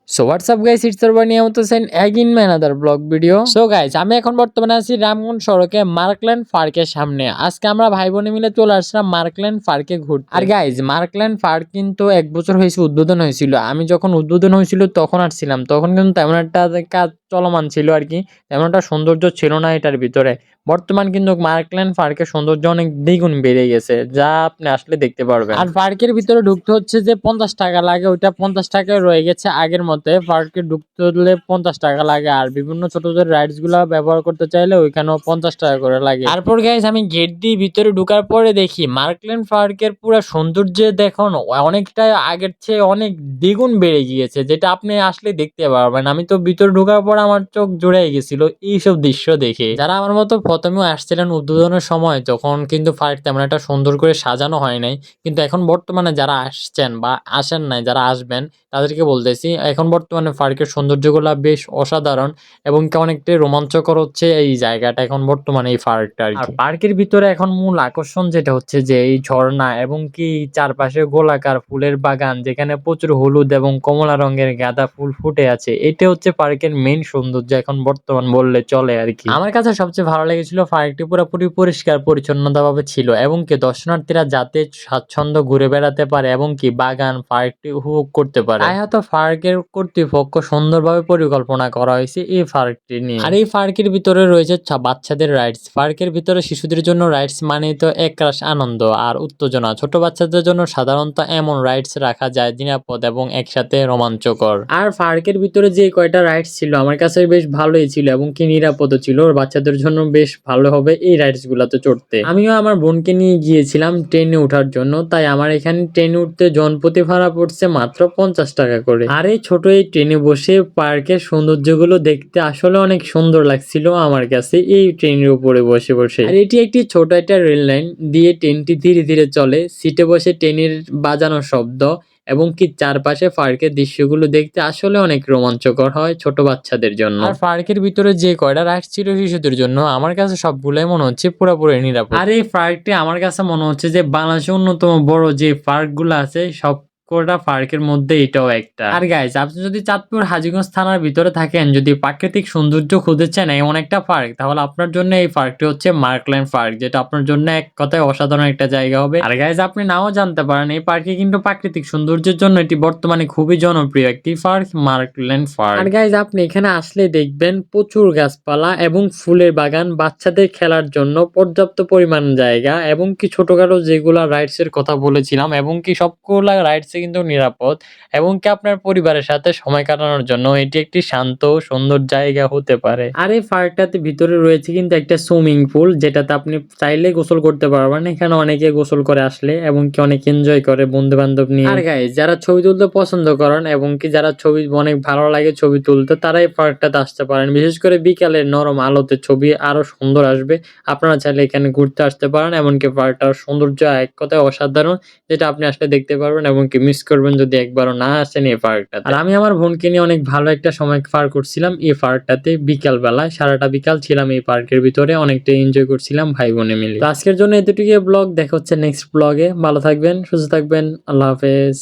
So WhatsApp guys, it's সর্বর নিয়মিত Sen again my another blog video. So guys, আমি এখন বর্তমানে আছি রামগঞ্জ সড়কে মার্কল্যান্ড পার্কের সামনে। আজকে আমরা ভাই বোনে মিলে চলে আসলাম মার্কল্যান্ড পার্কে ঘুরতে। আর গাইস, মার্কল্যান্ড পার্ক কিন্তু 1 বছর হয়েছে উদ্বোধন হয়েছিল। আমি যখন উদ্বোধন হয়েছিল তখন আসছিলাম, তখন কিন্তু তেমন একটা কাজ চলমান ছিল আর কি, তেমন একটা সৌন্দর্য ছিল না এটার ভিতরে। বর্তমান কিন্তু মার্কল্যান্ড পার্কের সৌন্দর্য অনেক দ্বিগুণ বেড়ে গেছে, যা আপনি আসলে দেখতে পারবেন। আর পার্কের ভিতরে ঢুকতে হচ্ছে যে 50 টাকা লাগে, ওইটা 50 টাকায় রয়ে গেছে আগের মতে। পার্কে ঢুকতে হলে 50 টাকা লাগে, আর বিভিন্ন ছোট ছোট রাইডস গুলা ব্যবহার করতে চাইলে ওইখানেও 50 টাকা করে লাগে। তারপর গাইস, আমি গেট দিয়ে ভিতরে ঢুকার পরে দেখি মার্কল্যান্ড পার্কের পুরো সৌন্দর্য দেখুন অনেকটা আগের চেয়ে অনেক দ্বিগুণ বেড়ে গিয়েছে, যেটা আপনি আসলে দেখতে পারবেন। আমি তো ভিতরে ঢোকার পর আমার চোখ জুড়ে গেছিল এইসব দৃশ্য দেখে। যারা আমার মতো প্রথমে আসছিলেন উদ্বোধনের সময়, তখন কিন্তু পার্ক তেমন একটা সুন্দর করে সাজানো হয় নাই, কিন্তু এখন বর্তমানে যারা আসছেন বা আসেন নাই, যারা আসবেন তাদেরকে বলতেছি, এখন বর্তমানে পার্কের সৌন্দর্যগুলা বেশ অসাধারণ এবং অনেকটাই রোমাঞ্চকর হচ্ছে এই জায়গাটা এখন বর্তমানে এই পার্কটা আর কি। পার্কের ভিতরে এখন মূল আকর্ষণ যেটা হচ্ছে যে এই ঝর্ণা এবং কি চারপাশে গোলাকার ফুলের বাগান, যেখানে প্রচুর হলুদ এবং কমলা রঙের গাঁদা ফুল ফুটে আছে। এটা হচ্ছে পার্কের মেইন সৌন্দর্য এখন বর্তমান বললে চলে আর কি। আমার কাছে সবচেয়ে ভালো লেগেছিল পার্কটি পুরোপুরি পরিষ্কার পরিচ্ছন্নতা ভাবে ছিল, এবং কি দর্শনার্থীরা যাতে স্বাচ্ছন্দ্য ঘুরে বেড়াতে পারে এবং কি বাগান পার্কটি উপভোগ করতে পারে। তাই হয়তো পার্কের কর্তৃপক্ষ সুন্দরভাবে পরিকল্পনা করা হয়েছে এই পার্কটি নিয়ে। আর এই পার্কের ভিতরে রয়েছে বাচ্চাদের রাইডস। পার্কের ভিতরে শিশুদের জন্য রাইডস মানে তো একরাশ আনন্দ আর উত্তেজনা। ছোট বাচ্চাদের জন্য সাধারণত এমন রাইডস রাখা যায় নিরাপদ এবং একসাথে রোমাঞ্চকর। আর পার্কের ভিতরে যে কয়টা রাইডস ছিল আমার কাছে বেশ ভালোই ছিল এবং কি নিরাপদও ছিল, বাচ্চাদের জন্য বেশ ভালো হবে এই রাইডস গুলাতে চড়তে। আমিও আমার বোনকে নিয়ে গিয়েছিলাম ট্রেনে ওঠার জন্য, তাই আমার এখানে ট্রেনে উঠতে জনপ্রতি ভাড়া পড়ছে মাত্র 50 টাকা করে। আর এই ছোট এই ট্রেনে বসে পার্কের সৌন্দর্যগুলো দেখতে আসলে অনেক সুন্দর লাগছিল আমার কাছে এই ট্রেনের উপরে বসে বসে। আর এটি একটি ছোট একটা রেল লাইন দিয়ে ট্রেনটি ধীরে ধীরে চলে, সিটে বসে ট্রেনের বাজানোর শব্দ এবং কি চারপাশে পার্কের দৃশ্যগুলো দেখতে আসলে অনেক রোমাঞ্চকর হয় ছোট বাচ্চাদের জন্য। আর পার্কের ভিতরে যে কয়টা রাইড ছিল শিশুদের জন্য, আমার কাছে সবগুলাই মনে হচ্ছে পুরোপুরি নিরাপদ। আর এই পার্কটি আমার কাছে মনে হচ্ছে যে বাংলাদেশের অন্যতম বড় যে পার্ক গুলো আছে সব কোটা পার্কের মধ্যে এটাও একটা। আর গাইস, আপনি যদি চাঁদপুর হাজীগঞ্জ থানার ভিতরে থাকেন, যদি প্রাকৃতিক সৌন্দর্য খুঁজেছেন এমন একটা পার্ক, তাহলে আপনার জন্য এই পার্কটি হচ্ছে মার্কল্যান্ড পার্ক, যেটা আপনার জন্য এক কথায় অসাধারণ একটা জায়গা হবে। আর গাইস, আপনি নাও জানতে পারেন এই পার্কে কিন্তু প্রাকৃতিক সৌন্দর্যের জন্য এটি বর্তমানে খুবই জনপ্রিয় একটি পার্ক, মার্কল্যান্ড পার্ক। আর গাইস, আপনি এখানে আসলে দেখবেন প্রচুর গাছপালা এবং ফুলের বাগান, বাচ্চাদের খেলার জন্য পর্যাপ্ত পরিমাণ জায়গা, এবং কি ছোটখাটো যেগুলা রাইডস এর কথা বলেছিলাম, এবং কি সবগুলা রাইডস কিন্তু নিরাপদ, এবং কি আপনার পরিবারের সাথে সময় কাটানোর জন্য এটি একটি শান্ত সুন্দর জায়গা হতে পারে। আর এই পার্কটাতে ভিতরে রয়েছে কিন্তু একটা সুইমিং পুল, যেটাতে আপনি চাইলে গোসল করতে পারবেন। এখানে অনেকে গোসল করে আসলে এবং কি অনেক এনজয় করে বন্ধু বান্ধব নিয়ে। আর গাইস, যারা ছবি তুলতে পছন্দ করেন এবং কি যারা ছবি অনেক ভালো লাগে ছবি তুলতে, তারা এই পার্কটাতে আসতে পারেন। বিশেষ করে বিকালে নরম আলোতে ছবি আরো সুন্দর আসবে। আপনারা চাইলে এখানে ঘুরতে আসতে পারেন, এমনকি পার্কটার সৌন্দর্য এক কথায় অসাধারণ, যেটা আপনি আসলে দেখতে পারবেন এবং কি মিস করবেন যদি একবারও না আসেন এই পার্কটাতে। আর আমি আমার বোনকে নিয়ে অনেক ভালো একটা সময় পার করছিলাম এই পার্কটাতে। বিকাল বেলায় সারাটা বিকাল ছিলাম এই পার্কের ভিতরে, অনেকটা এনজয় করছিলাম ভাই বোনে মিলে। তো আজকের জন্য এতটুকু ব্লগ, দেখা হচ্ছে নেক্সট ব্লগে। ভালো থাকবেন, সুস্থ থাকবেন, আল্লাহ হাফেজ।